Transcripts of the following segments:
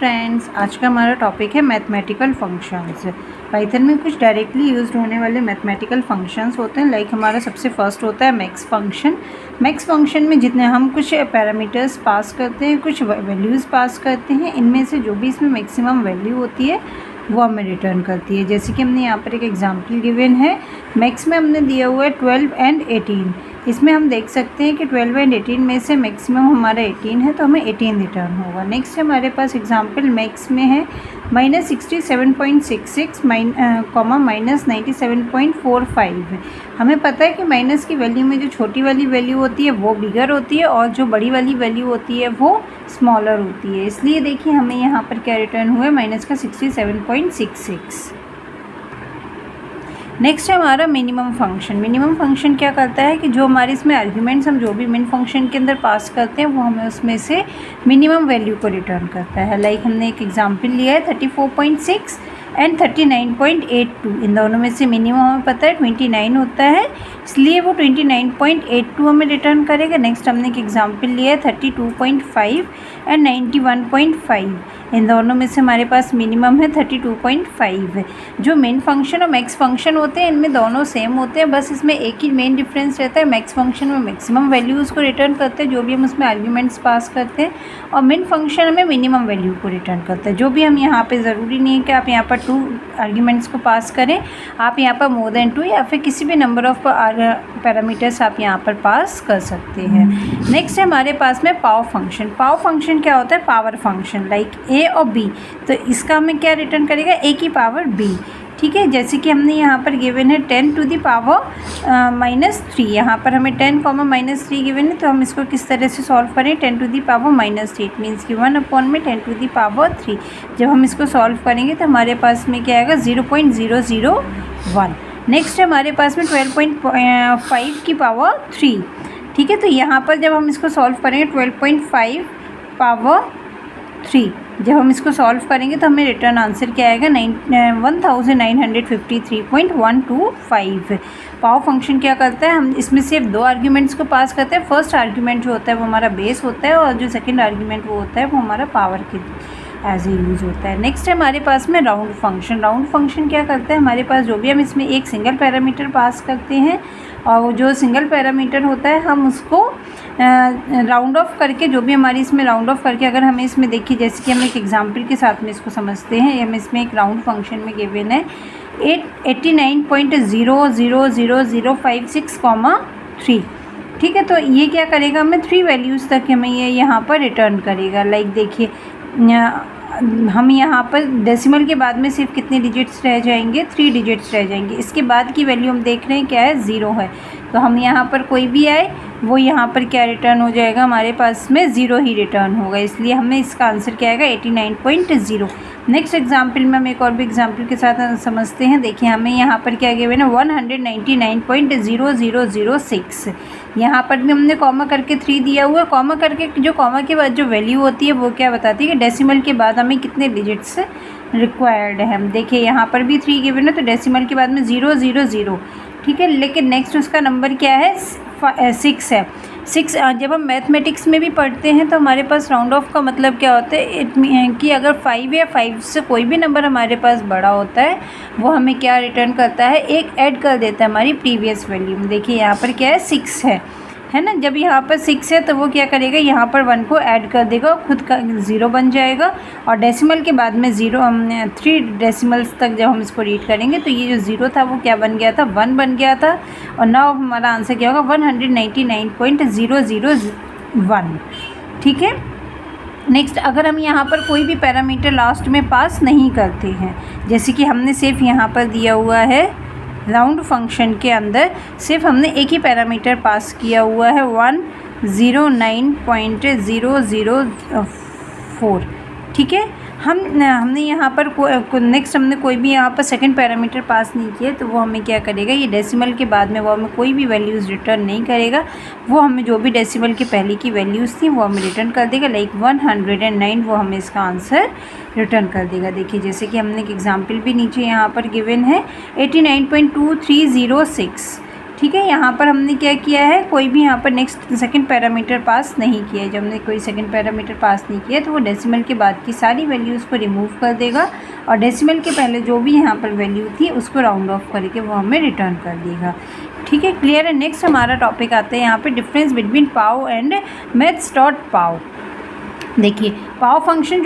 Friends, आज का हमारा टॉपिक है मैथमेटिकल फंक्शंस। पाइथन में कुछ डायरेक्टली यूज्ड होने वाले मैथमेटिकल फंक्शंस होते हैं। लाइक हमारा सबसे फर्स्ट होता है मैक्स फंक्शन। मैक्स फंक्शन में जितने हम कुछ पैरामीटर्स पास करते हैं, कुछ वैल्यूज़ पास करते हैं, इनमें से जो भी इसमें मैक्सिमम वैल्यू होती है वो हमें रिटर्न करती है। जैसे कि हमने यहाँ पर एक एग्जांपल गिवन है। मैक्स में हमने दिया हुआ है 12 एंड 18। इसमें हम देख सकते हैं कि 12 एंड 18 में से मैक्सिमम हमारा 18 है, तो हमें 18 रिटर्न होगा। नेक्स्ट हमारे पास एग्जांपल मैक्स में है -67.66 माइनस 97.45। हमें पता है कि माइनस की वैल्यू में जो छोटी वाली वैल्यू होती है वो बिगर होती है और जो बड़ी वाली वैल्यू होती है वो स्मॉलर होती है। इसलिए देखिए हमें यहाँ पर क्या रिटर्न हुआ है, माइनस का 67.66। नेक्स्ट है हमारा मिनिमम फंक्शन। मिनिमम फंक्शन क्या करता है कि जो हमारे इसमें आर्ग्यूमेंट्स हम जो भी मिन फंक्शन के अंदर पास करते हैं वो हमें उसमें से मिनिमम वैल्यू को रिटर्न करता है। लाइक हमने एक एग्जांपल लिया है 34.6 एंड 39.82। इन दोनों में से मिनिमम हमें पता है 29 होता है, इसलिए वो 29.82 हमें रिटर्न करेगा। नेक्स्ट हमने एक एग्जांपल लिया है 32.5 एंड 91.5। इन दोनों में से हमारे पास मिनिमम है 32.5। जो मेन फंक्शन और मैक्स फंक्शन होते हैं इनमें दोनों सेम होते हैं, बस इसमें एक ही मेन डिफरेंस रहता है। मैक्स फंक्शन में मैक्सिमम वैल्यूज़ को रिटर्न करते हैं जो भी हम उसमें आर्ग्यूमेंट्स पास करते हैं, और मेन फंक्शन में मिनिमम वैल्यू को रिटर्न करते हैं। जो भी हम यहाँ पे ज़रूरी नहीं है कि आप यहाँ पर 2 आर्ग्यूमेंट्स को पास करें, आप यहाँ पर मोर देन 2 या फिर किसी भी नंबर ऑफ पैरामीटर्स आप यहाँ पर पास कर सकते हैं। नेक्स्ट है हमारे पास में पावर फंक्शन। पावर फंक्शन क्या होता है, पावर फंक्शन लाइक ए और बी, तो इसका हमें क्या रिटर्न करेगा, ए की पावर बी। ठीक है, जैसे कि हमने यहाँ पर गिवन है 10 टू द पावर -3। यहाँ पर हमें 10, -3 गिवन है, तो हम इसको किस तरह से सॉल्व करें, 10 to the power -3। It means कि 1/10 टू द पावर 3। जब हम इसको सॉल्व करेंगे तो हमारे पास में क्या आएगा, 0.001। नेक्स्ट हमारे पास में 12.5 की पावर 3। ठीक है, तो यहाँ पर जब हम इसको सॉल्व करेंगे 12.5 पावर 3, जब हम इसको सॉल्व करेंगे तो हमें रिटर्न आंसर क्या आएगा, 1953.125। पावर फंक्शन क्या करता है, हम इसमें सिर्फ 2 आर्ग्यूमेंट्स को पास करते हैं। फर्स्ट आर्ग्यूमेंट जो होता है वो हमारा बेस होता है, और जो सेकंड आर्ग्यूमेंट वो होता है वो हमारा पावर के एज ए यूज़ होता है। नेक्स्ट है हमारे पास में राउंड फंक्शन। राउंड फंक्शन क्या करता है, हमारे पास जो भी हम इसमें एक सिंगल पैरामीटर पास करते हैं, और जो सिंगल पैरामीटर होता है हम उसको राउंड ऑफ करके, जो भी हमारी इसमें राउंड ऑफ करके, अगर हमें इसमें देखिए जैसे कि हम एक एग्जांपल के साथ में इसको समझते हैं। हम इसमें एक राउंड फंक्शन में गिवन है 89.000056,3। ठीक है, तो ये क्या करेगा, हमें 3 वैल्यूज़ तक हमें ये यहाँ पर रिटर्न करेगा। लाइक देखिए हम यहाँ पर डेसिमल के बाद में सिर्फ कितने डिजिट्स रह जाएंगे, 3 डिजिट्स रह जाएंगे। इसके बाद की वैल्यू हम देख रहे हैं क्या है, 0 है। तो हम यहाँ पर कोई भी आए वो यहाँ पर क्या रिटर्न हो जाएगा, हमारे पास में 0 ही रिटर्न होगा। इसलिए हमें इसका आंसर क्या आएगा, 89.0। नेक्स्ट एग्जाम्पल में हम एक और भी एग्जाम्पल के साथ समझते हैं। देखिए हमें यहाँ पर क्या गिवन है, 199.0006। यहाँ पर भी हमने कॉमा करके 3 दिया हुआ है। कॉमा करके जो कॉमा के बाद जो वैल्यू होती है वो क्या बताती है कि डेसिमल के बाद हमें कितने डिजिट्स रिक्वायर्ड है। हम देखिए यहाँ पर भी 3 गिवन है, तो डेसिमल के बाद में 000। ठीक है, लेकिन नेक्स्ट उसका नंबर क्या है, 6 है। 6 जब हम मैथमेटिक्स में भी पढ़ते हैं तो हमारे पास राउंड ऑफ का मतलब क्या होता है, कि अगर 5 या 5 से कोई भी नंबर हमारे पास बड़ा होता है वो हमें क्या रिटर्न करता है, एक ऐड कर देता है हमारी प्रीवियस वैल्यू में। देखिए यहाँ पर क्या है, 6 है ना। जब यहाँ पर 6 है तो वो क्या करेगा, यहाँ पर 1 को ऐड कर देगा, खुद का 0 बन जाएगा। और डेसिमल के बाद में 3 डेसिमल्स तक जब हम इसको रीड करेंगे तो ये जो 0 था वो क्या बन गया था, 1 बन गया था। और नाउ हमारा आंसर क्या होगा, 199.001। ठीक है, नेक्स्ट अगर हम यहाँ पर कोई भी पैरामीटर लास्ट में पास नहीं करते हैं, जैसे कि हमने सिर्फ यहाँ पर दिया हुआ है राउंड फंक्शन के अंदर सिर्फ हमने एक ही पैरामीटर पास किया हुआ है, 109.004। ठीक है, हमने यहाँ पर नेक्स्ट हमने कोई भी यहाँ पर सेकंड पैरामीटर पास नहीं किया, तो वो हमें क्या करेगा, ये डेसिमल के बाद में वो हमें कोई भी वैल्यूज़ रिटर्न नहीं करेगा। वो हमें जो भी डेसिमल के पहले की वैल्यूज़ थी वो हमें रिटर्न कर देगा। लाइक 109 वो हमें इसका आंसर रिटर्न कर देगा। देखिए जैसे कि हमने एक एग्जाम्पल भी नीचे यहाँ पर गिवन है 89.2306। ठीक है, यहाँ पर हमने क्या किया है, कोई भी यहाँ पर नेक्स्ट सेकंड पैरामीटर पास नहीं किया है। जब हमने कोई सेकंड पैरामीटर पास नहीं किया तो वो डेसिमल के बाद की सारी वैल्यूज़ को रिमूव कर देगा और डेसिमल के पहले जो भी यहाँ पर वैल्यू थी उसको राउंड ऑफ करके वो हमें रिटर्न कर देगा। ठीक है, क्लियर है। नेक्स्ट हमारा टॉपिक आता है यहाँ पे difference between pow and maths dot pow. देखिए, पाव फंक्शन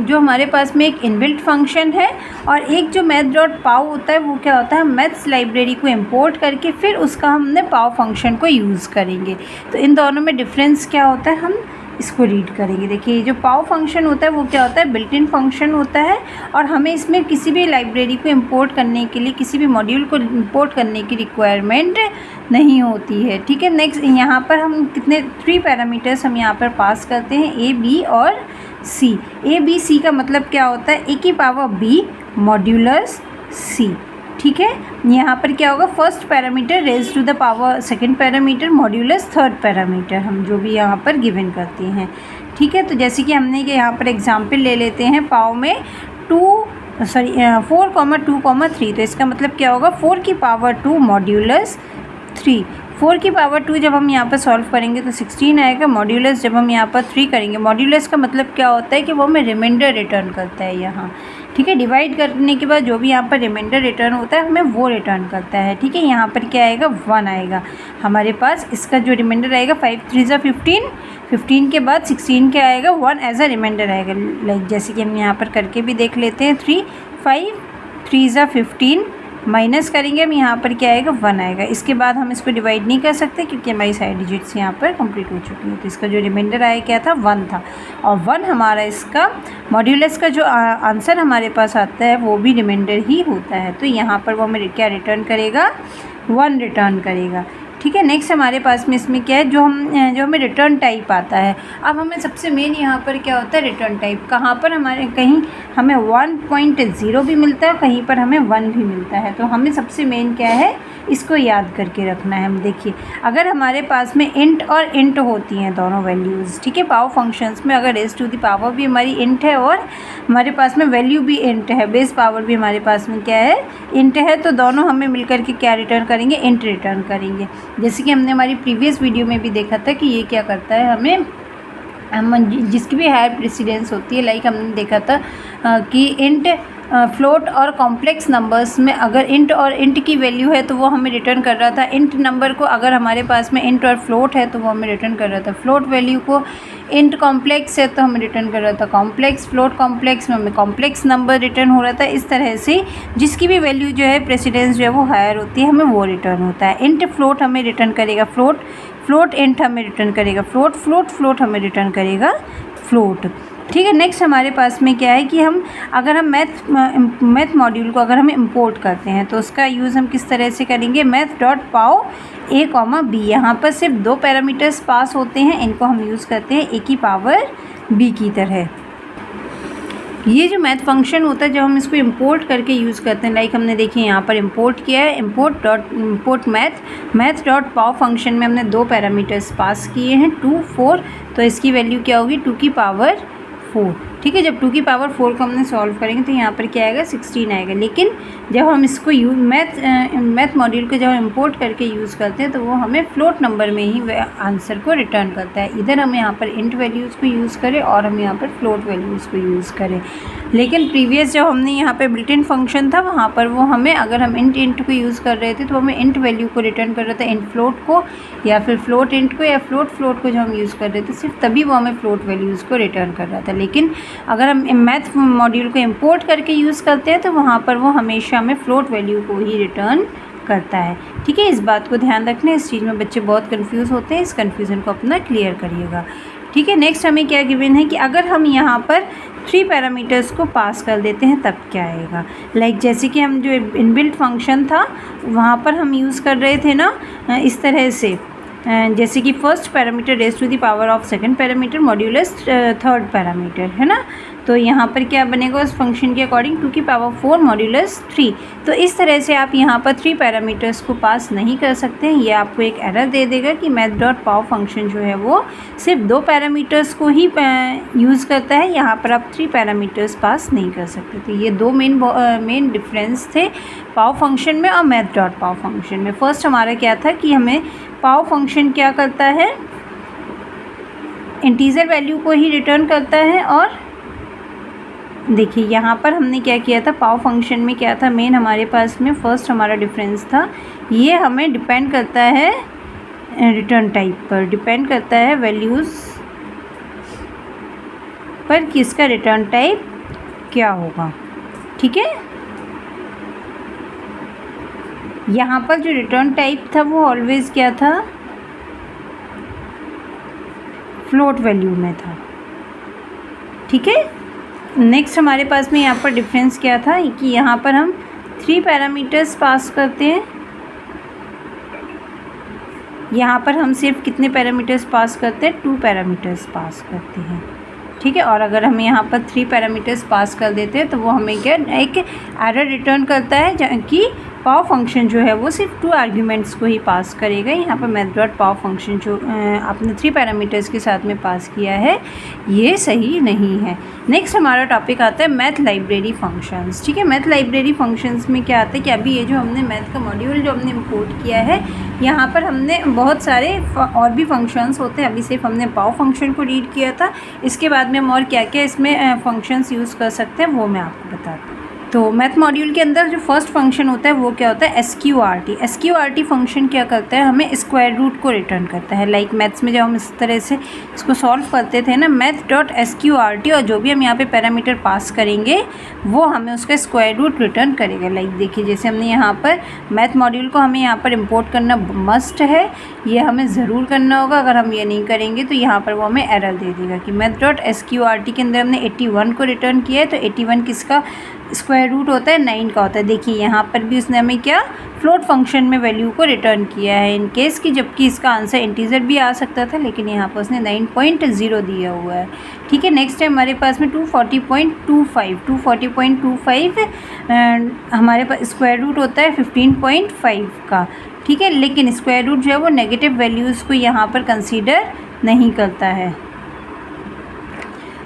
जो हमारे पास में एक इनबिल्ट फंक्शन है और एक जो मैथ डॉट पाव होता है वो क्या होता है, मैथ्स लाइब्रेरी को इंपोर्ट करके फिर उसका हमने पाव फंक्शन को यूज़ करेंगे। तो इन दोनों में डिफरेंस क्या होता है, हम इसको रीड करेंगे। देखिए, जो पाव फंक्शन होता है वो क्या होता है, बिल्ट इन फंक्शन होता है और हमें इसमें किसी भी लाइब्रेरी को इंपोर्ट करने के लिए, किसी भी मॉड्यूल को इंपोर्ट करने की रिक्वायरमेंट नहीं होती है। ठीक है, नेक्स्ट यहाँ पर हम कितने 3 पैरामीटर्स हम यहाँ पर पास करते हैं, ए, बी और सी। ए, बी, सी का मतलब क्या होता है, ए की पावर बी मॉड्यूलस सी। ठीक है, यहाँ पर क्या होगा, first parameter raise to the power second parameter modulus third parameter, हम जो भी यहाँ पर गिवन करते हैं। ठीक है, तो जैसे कि हमने यहाँ पर एग्जांपल ले लेते हैं पाव में 4,2,3, तो इसका मतलब क्या होगा, 4 की पावर 2 मॉड्यूलस 3। 4 की पावर 2 जब हम यहाँ पर सॉल्व करेंगे तो 16 आएगा। मॉड्यूलस जब हम यहाँ पर 3 करेंगे, मॉड्यूलस का मतलब क्या होता है कि वो हमें रिमाइंडर रिटर्न करता है यहाँ। ठीक है, डिवाइड करने के बाद जो भी यहाँ पर रिमाइंडर रिटर्न होता है हमें वो रिटर्न करता है। ठीक है, यहाँ पर क्या आएगा, 1 आएगा हमारे पास। इसका जो रिमाइंडर आएगा 5 3 ज़ा 15, 15 के बाद 16 क्या आएगा, 1 एज अ रिमाइंडर आएगा। लाइक जैसे कि हम यहाँ पर करके भी देख लेते हैं, 3 5 3 ज़ा 15 माइनस करेंगे हम, यहाँ पर क्या आएगा, 1 आएगा। इसके बाद हम इसको डिवाइड नहीं कर सकते क्योंकि हमारी सारी डिजिट्स यहाँ पर कंप्लीट हो चुकी हैं। तो इसका जो रिमाइंडर आया क्या था, 1 था और 1 हमारा इसका मॉड्यूलस का जो आंसर हमारे पास आता है वो भी रिमाइंडर ही होता है। तो यहाँ पर वो हमें क्या रिटर्न करेगा, 1 रिटर्न करेगा। ठीक है, नेक्स्ट हमारे पास में इसमें क्या है, जो हमें रिटर्न टाइप आता है। अब हमें सबसे मेन यहाँ पर क्या होता है, रिटर्न टाइप। कहाँ पर हमारे कहीं हमें 1.0 भी मिलता है, कहीं पर हमें 1 भी मिलता है। तो हमें सबसे मेन क्या है, इसको याद करके रखना है। हम देखिए, अगर हमारे पास में इंट और इंट होती हैं दोनों वैल्यूज़, ठीक है, पावर फंक्शंस में अगर रेज़ टू द पावर भी हमारी इंट है और हमारे पास में वैल्यू भी इंट है, बेस पावर भी हमारे पास में क्या है, इंट है, तो दोनों हमें मिलकर के क्या रिटर्न करेंगे, इंट रिटर्न करेंगे। जैसे कि हमने हमारी प्रीवियस वीडियो में भी देखा था कि ये क्या करता है, हम जिसकी भी हायर प्रेसिडेंस होती है, लाइक हमने देखा था कि इंट फ्लोट और कॉम्प्लेक्स नंबर्स में अगर इंट और इंट की वैल्यू है तो वो हमें रिटर्न कर रहा था इंट नंबर को। अगर हमारे पास में इंट और फ्लोट है तो वो हमें रिटर्न कर रहा था फ्लोट वैल्यू को। इंट कॉम्प्लेक्स है तो हमें रिटर्न कर रहा था कॉम्प्लेक्स। फ्लोट कॉम्प्लेक्स में हमें कॉम्प्लेक्स नंबर रिटर्न हो रहा था। इस तरह से जिसकी भी वैल्यू जो है प्रेसिडेंस जो है वो हायर होती है, हमें वो रिटर्न होता है। इंट फ्लोट हमें रिटर्न करेगा फ्लोट, फ्लोट इंट हमें रिटर्न करेगा फ्लोट, फ्लोट हमें रिटर्न करेगा फ्लोट। ठीक है, नेक्स्ट हमारे पास में क्या है कि हम अगर हम मैथ मॉड्यूल को अगर हम इंपोर्ट करते हैं तो उसका यूज़ हम किस तरह से करेंगे, मैथ डॉट पाव ए कॉमा बी। यहाँ पर सिर्फ 2 पैरामीटर्स पास होते हैं, इनको हम यूज़ करते हैं ए की पावर बी की तरह। ये जो मैथ फंक्शन होता है जब हम इसको इंपोर्ट करके यूज़ करते हैं, लाइक हमने देखिए यहाँ पर इंपोर्ट किया है, इंपोर्ट मैथ डॉट पाव फंक्शन में हमने 2 पैरामीटर्स पास किए हैं 2 4, तो इसकी वैल्यू क्या होगी 2 की पावर 4। ठीक है, जब 2 की पावर 4 को हमने सॉल्व करेंगे तो यहाँ पर क्या आएगा 16 आएगा। लेकिन जब हम इसको मैथ मॉड्यूल को जब इंपोर्ट करके यूज़ करते हैं तो वो हमें फ्लोट नंबर में ही आंसर को रिटर्न करता है। इधर हम यहाँ पर इंट वैल्यूज़ को यूज़ करें और हम यहाँ पर फ्लोट वैल्यूज़ को यूज़ करें। लेकिन प्रीवियस जब हमने यहाँ पर बिल्ट इन फंक्शन था वहाँ पर वो हमें अगर हम इंट को यूज़ कर रहे थे तो हमें इंट वैल्यू को रिटर्न कर रहा था, इंट फ्लोट को या फिर फ्लोट इंट को या फ्लोट को जब हम यूज़ कर रहे थे सिर्फ तभी वो हमें फ्लोट वैल्यूज़ को रिटर्न कर रहा था। लेकिन अगर हम मैथ मॉड्यूल को इंपोर्ट करके यूज़ करते हैं तो वहाँ पर वो हमेशा हमें फ्लोट वैल्यू को ही रिटर्न करता है। ठीक है, इस बात को ध्यान रखना, इस चीज़ में बच्चे बहुत कंफ्यूज होते हैं, इस कन्फ्यूज़न को अपना क्लियर करिएगा। ठीक है, नेक्स्ट हमें क्या गिवन है कि अगर हम यहाँ पर 3 पैरामीटर्स को पास कर देते हैं तब क्या आएगा। लाइक जैसे कि हम जो इनबिल्ट फंक्शन था वहाँ पर हम यूज़ कर रहे थे ना इस तरह से जैसे कि first parameter raise to the power of second parameter modulus third parameter, है ना। तो यहाँ पर क्या बनेगा उस फंक्शन के अकॉर्डिंग 2 की पावर 4 मॉड्यूलस 3। तो इस तरह से आप यहाँ पर 3 पैरामीटर्स को पास नहीं कर सकते हैं। ये आपको एक एरर दे देगा कि मैथ डॉट पाव फंक्शन जो है वो सिर्फ 2 पैरामीटर्स को ही यूज़ करता है, यहाँ पर आप 3 पैरामीटर्स पास नहीं कर सकते। तो ये 2 मेन डिफरेंस थे पाव फंक्शन में और मैथ डॉट पाव फंक्शन में। फर्स्ट हमारा क्या था कि हमें पाव फंक्शन क्या करता है, इंटीजर वैल्यू को ही रिटर्न करता है। और देखिए यहाँ पर हमने क्या किया था, पाव फंक्शन में क्या था मेन हमारे पास में फर्स्ट हमारा डिफरेंस था, ये हमें डिपेंड करता है रिटर्न टाइप पर, डिपेंड करता है वैल्यूज़ पर कि इसका रिटर्न टाइप क्या होगा। ठीक है, यहाँ पर जो रिटर्न टाइप था वो ऑलवेज़ क्या था, फ्लोट वैल्यू में था। ठीक है, नेक्स्ट हमारे पास में यहाँ पर डिफरेंस क्या था कि यहाँ पर हम 3 पैरामीटर्स पास करते हैं, यहाँ पर हम सिर्फ कितने पैरामीटर्स पास करते हैं, 2 पैरामीटर्स पास करते हैं। ठीक है, और अगर हम यहाँ पर 3 पैरामीटर्स पास कर देते हैं तो वो हमें क्या एक एरर रिटर्न करता है कि पाव फंक्शन जो है वो सिर्फ 2 आर्ग्यूमेंट्स को ही पास करेगा। यहाँ पर मैथ डॉट पाव फंक्शन जो आपने 3 पैरामीटर्स के साथ में पास किया है ये सही नहीं है। नेक्स्ट हमारा टॉपिक आता है मैथ लाइब्रेरी फंक्शंस। ठीक है, मैथ लाइब्रेरी फंक्शंस में क्या आता है कि अभी ये जो हमने मैथ का मॉड्यूल जो हमने इंपोर्ट किया है, यहाँ पर हमने बहुत सारे और भी फंक्शंस होते हैं। अभी सिर्फ हमने पाव फंक्शन को रीड किया था, इसके बाद में हम और क्या क्या इसमें फंक्शंस यूज़ कर सकते हैं वो मैं आपको बताती हूँ। तो मैथ मॉड्यूल के अंदर जो फर्स्ट फंक्शन होता है वो क्या होता है, SQRT। SQRT फंक्शन क्या करता है, हमें स्क्वायर रूट को रिटर्न करता है। लाइक मैथ्स में जब हम इस तरह से इसको सॉल्व करते थे ना, मैथ डॉट SQRT, और जो भी हम यहाँ पे पैरामीटर पास करेंगे वो हमें उसका स्क्वायर रूट रिटर्न करेगा। लाइक देखिए, जैसे हमने यहाँ पर मैथ मॉड्यूल को हमें यहाँ पर इम्पोर्ट करना मस्ट है, ये हमें ज़रूर करना होगा। अगर हम ये नहीं करेंगे तो यहाँ पर वो हमें एरर दे देगा कि मैथ डॉट SQRT के अंदर हमने 81 को रिटर्न किया है। तो 81 किसका स्क्वायर रूट होता है, 9 का होता है। देखिए यहाँ पर भी उसने हमें क्या फ्लोट फंक्शन में वैल्यू को रिटर्न किया है इन केस कि जबकि इसका आंसर इंटीजर भी आ सकता था, लेकिन यहाँ पर उसने 9.0 दिया हुआ है। ठीक है, नेक्स्ट है हमारे पास में 240.25 हमारे पास स्क्वायर रूट होता है 15.5 का। ठीक है, लेकिन स्क्वायर रूट जो है वो नेगेटिव वैल्यूज़ को यहाँ पर कंसीडर नहीं करता है।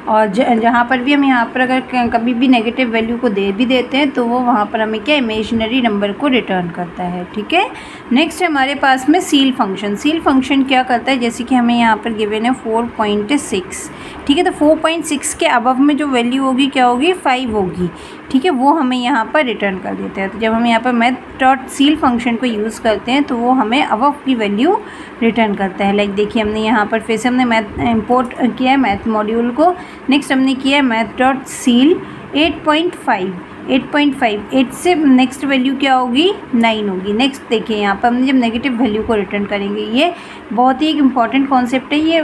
और जहाँ पर भी हम यहाँ पर अगर कभी भी नेगेटिव वैल्यू को दे भी देते हैं तो वो वहाँ पर हमें क्या इमेजिनरी नंबर को रिटर्न करता है। ठीक है, नेक्स्ट है हमारे पास में सील फंक्शन। सील फंक्शन क्या करता है, जैसे कि हमें यहाँ पर गिवन है 4.6। ठीक है, तो 4.6 के अबव में जो वैल्यू होगी क्या होगी, 5 होगी। ठीक है, वो हमें यहाँ पर रिटर्न कर देता है। तो जब हम यहाँ पर मैथ डॉट सील फंक्शन को यूज़ करते हैं तो वो हमें अबव की वैल्यू रिटर्न करता है। लाइक देखिए, हमने यहाँ पर फिर से हमने मैथ इंपोर्ट किया है मैथ मॉड्यूल को। नेक्स्ट हमने किया है मैथ डॉट सील 8.5 8 से नेक्स्ट वैल्यू क्या होगी, 9 होगी। नेक्स्ट देखिए, यहाँ पर हमने जब नेगेटिव वैल्यू को रिटर्न करेंगे, ये बहुत ही एक इम्पॉर्टेंट कॉन्सेप्ट है, ये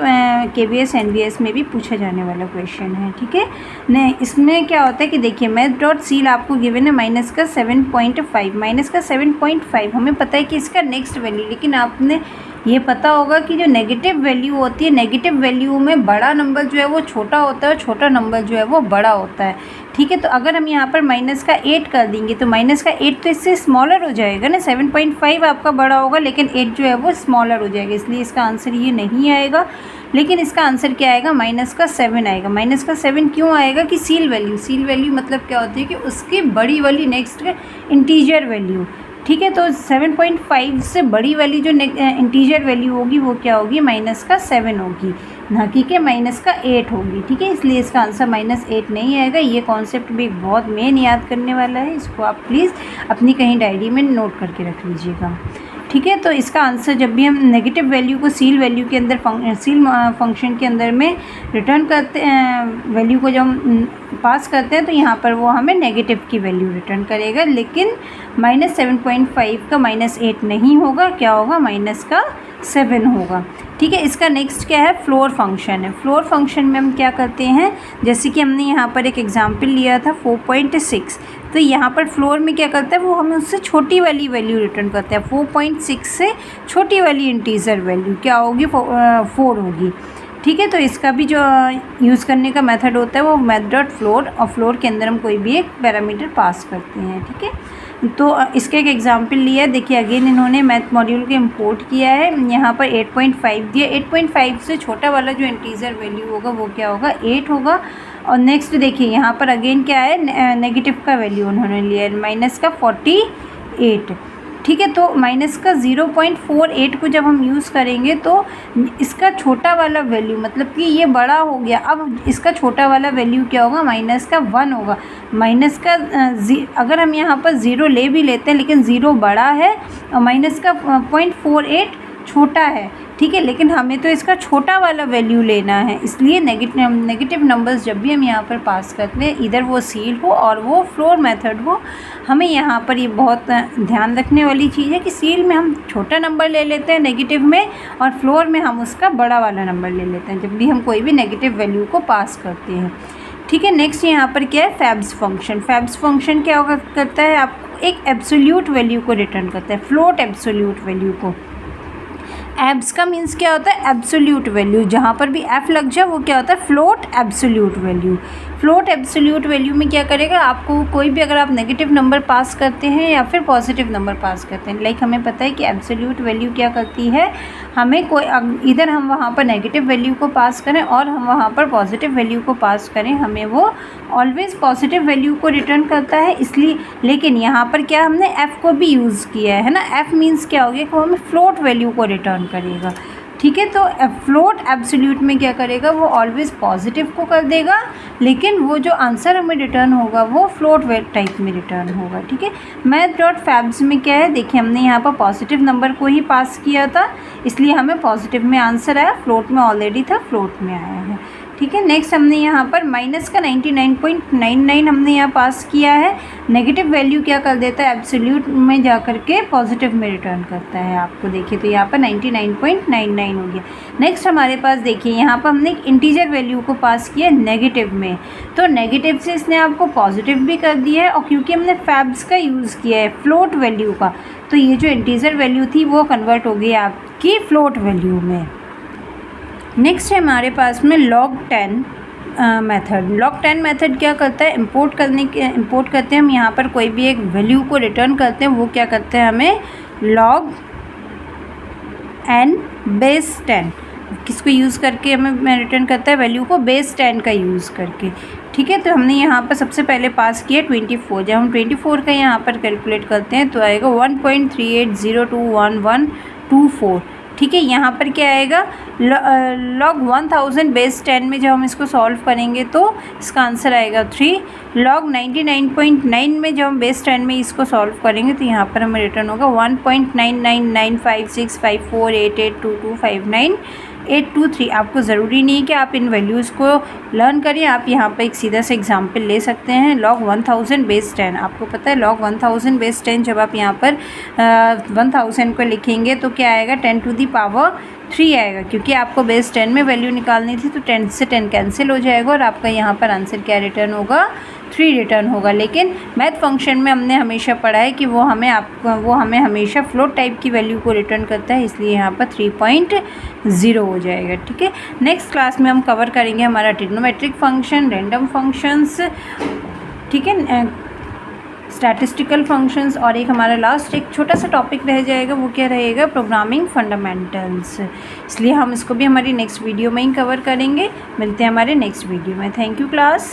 KVS NVS में भी पूछा जाने वाला क्वेश्चन है। ठीक है, नहीं इसमें क्या होता है कि देखिए मैथ डॉट सील आपको गिवन है -7.5 हमें पता है कि इसका नेक्स्ट वैल्यू, लेकिन आपने ये पता होगा कि जो नेगेटिव वैल्यू होती है, नेगेटिव वैल्यू में बड़ा नंबर जो है वो छोटा होता है और छोटा नंबर जो है वो बड़ा होता है। ठीक है, तो अगर हम यहाँ पर -8 कर देंगे तो -8 तो इससे स्मॉलर हो जाएगा ना, 7.5 आपका बड़ा होगा लेकिन 8 जो है वो स्मॉलर हो जाएगा, इसलिए इसका आंसर ये नहीं आएगा। लेकिन इसका आंसर क्या आएगा, -7 आएगा। -7 क्यों आएगा कि सील वैल्यू मतलब क्या होती है कि उसकी बड़ी वाली नेक्स्ट इंटीजर वैल्यू। ठीक है, तो 7.5 से बड़ी वाली जो इंटीजर वैल्यू होगी वो क्या होगी, -7 होगी, ना कि -8 होगी। ठीक है, इसलिए इसका आंसर -8 नहीं आएगा। ये कॉन्सेप्ट भी बहुत मेन याद करने वाला है, इसको आप प्लीज़ अपनी कहीं डायरी में नोट करके रख लीजिएगा। ठीक है, तो इसका आंसर जब भी हम नेगेटिव वैल्यू को सील वैल्यू के अंदर सील फंक्शन के अंदर में रिटर्न करते हैं, वैल्यू को जब हम पास करते हैं तो यहाँ पर वो हमें नेगेटिव की वैल्यू रिटर्न करेगा, लेकिन -7.5 का -8 नहीं होगा, क्या होगा, -7 होगा। ठीक है, इसका नेक्स्ट क्या है, फ्लोर फंक्शन है। फ्लोर फंक्शन में हम क्या करते हैं, जैसे कि हमने यहाँ पर एक एग्जांपल लिया था 4.6, तो यहाँ पर फ्लोर में क्या करता है, वो हमें उससे छोटी वाली वैल्यू रिटर्न करता है। 4.6 से छोटी वाली इंटीजर वैल्यू क्या होगी, 4 होगी। ठीक है, तो इसका भी जो यूज़ करने का मेथड होता है वो मेथड फ्लोर, और फ्लोर के अंदर हम कोई भी एक पैरामीटर पास करते हैं। ठीक है, तो इसका एक एग्जांपल लिया है। देखिए अगेन इन्होंने मैथ मॉड्यूल को इंपोर्ट किया है, यहाँ पर 8.5 दिया। 8.5 से छोटा वाला जो इंटीजर वैल्यू होगा वो क्या होगा, 8 होगा। और नेक्स्ट देखिए यहाँ पर अगेन क्या है, नेगेटिव का वैल्यू उन्होंने लिया है, -48। ठीक है, तो माइनस का 0.48 को जब हम यूज़ करेंगे तो इसका छोटा वाला वैल्यू, मतलब कि ये बड़ा हो गया, अब इसका छोटा वाला वैल्यू क्या होगा, -1 होगा। माइनस का अगर हम यहाँ पर 0 ले भी लेते हैं, लेकिन 0 बड़ा है और माइनस का 0.48 छोटा है। ठीक है, लेकिन हमें तो इसका छोटा वाला वैल्यू लेना है, इसलिए नेगेटिव नंबर्स जब भी हम यहाँ पर पास करते हैं, इधर वो सील हो और वो फ्लोर मेथड हो, हमें यहाँ पर ये बहुत ध्यान रखने वाली चीज़ है कि सील में हम छोटा नंबर ले लेते हैं नेगेटिव में, और फ्लोर में हम उसका बड़ा वाला नंबर ले लेते हैं जब भी हम कोई भी नेगेटिव वैल्यू को पास करते हैं। ठीक है, नेक्स्ट यहाँ पर क्या है, फैब्स फंक्शन। फैब्स फंक्शन क्या करता है, आपको एक एब्सोल्यूट वैल्यू को रिटर्न करता है, फ्लोट एब्सोल्यूट वैल्यू को। एब्स का मीन्स क्या होता है, एब्सोल्यूट वैल्यू, जहाँ पर भी एफ लग जाए वो क्या होता है, float absolute value. Float absolute value में क्या करेगा, आपको कोई भी अगर आप नेगेटिव नंबर पास करते हैं या फिर पॉजिटिव नंबर पास करते हैं, लाइक हमें पता है कि एब्सोल्यूट वैल्यू क्या करती है, हमें कोई इधर हम वहाँ पर नेगेटिव वैल्यू को पास करें और हम वहाँ पर पॉजिटिव वैल्यू को पास करें, हमें वो ऑलवेज़ पॉजिटिव वैल्यू को रिटर्न करता है। इसलिए लेकिन यहाँ पर क्या हमने एफ़ को भी यूज़ किया है ना, एफ़ मीन्स क्या हो गया कि वो हमें फ्लोट वैल्यू को रिटर्न करेगा। ठीक है, तो फ्लोट एब्सोल्यूट में क्या करेगा, वो ऑलवेज़ पॉजिटिव को कर देगा, लेकिन वो जो आंसर हमें रिटर्न होगा वो फ्लोट टाइप में रिटर्न होगा। ठीक है, मैथ डॉट फैब्स में क्या है, देखिए हमने यहाँ पर पॉजिटिव नंबर को ही पास किया था, इसलिए हमें पॉजिटिव में आंसर आया, फ्लोट में ऑलरेडी था, फ्लोट में आया है। ठीक है, नेक्स्ट हमने यहाँ पर माइनस का 99.99 हमने यहाँ पास किया है। नेगेटिव वैल्यू क्या कर देता है, एब्सोल्यूट में जा कर के पॉजिटिव में रिटर्न करता है आपको। देखिए तो यहाँ पर 99.99 हो गया। नेक्स्ट हमारे पास देखिए यहाँ पर हमने एक इंटीजर वैल्यू को पास किया नेगेटिव में, तो नेगेटिव से इसने आपको पॉजिटिव भी कर दिया है, और क्योंकि हमने फैब्स का यूज़ किया है फ्लोट वैल्यू का, तो ये जो इंटीजर वैल्यू थी वो कन्वर्ट हो गई आपकी फ्लोट वैल्यू में। नेक्स्ट है हमारे पास में log 10 मेथड। log 10 मेथड क्या करता है, इंपोर्ट करते हैं हम यहाँ पर कोई भी एक वैल्यू को रिटर्न करते हैं, वो क्या करते हैं, हमें log n बेस 10 किसको यूज़ करके हमें रिटर्न करता है, वैल्यू को बेस 10 का यूज़ करके। ठीक है, तो हमने यहाँ पर सबसे पहले पास किया 24। जब हम 24 का यहाँ पर कैलकुलेट करते हैं तो आएगा 1.38021124। ठीक है, यहाँ पर क्या आएगा, log 1000 बेस 10 में जब हम इसको सॉल्व करेंगे तो इसका आंसर आएगा 3। log 99.9 में जब हम बेस 10 में इसको सॉल्व करेंगे तो यहाँ पर हमें रिटर्न होगा 1.9995654822598223। आपको ज़रूरी नहीं कि आप इन वैल्यूज़ को लर्न करें, आप यहाँ पर एक सीधा सा एग्जाम्पल ले सकते हैं। log 1000 बेस 10, आपको पता है log 1000 बेस 10 जब आप यहाँ पर 1000 को लिखेंगे तो क्या आएगा, 10 टू दी पावर 3 आएगा, क्योंकि आपको बेस 10 में वैल्यू निकालनी थी, तो 10 से 10 कैंसिल हो जाएगा और आपका यहाँ पर आंसर क्या रिटर्न होगा, 3 रिटर्न होगा। लेकिन मैथ फंक्शन में हमने हमेशा पढ़ा है कि वो हमें हमेशा फ्लोट टाइप की वैल्यू को रिटर्न करता है, इसलिए यहाँ पर 3.0 हो जाएगा। ठीक है, नेक्स्ट क्लास में हम कवर करेंगे हमारा ट्रिग्नोमेट्रिक फंक्शन, रैंडम फंक्शंस, ठीक है, स्टैटिस्टिकल फंक्शंस, और एक हमारा लास्ट एक छोटा सा टॉपिक रह जाएगा, वो क्या रहेगा, प्रोग्रामिंग फंडामेंटल्स। इसलिए हम इसको भी हमारी नेक्स्ट वीडियो में ही कवर करेंगे। मिलते हैं हमारे नेक्स्ट वीडियो में। Thank you class.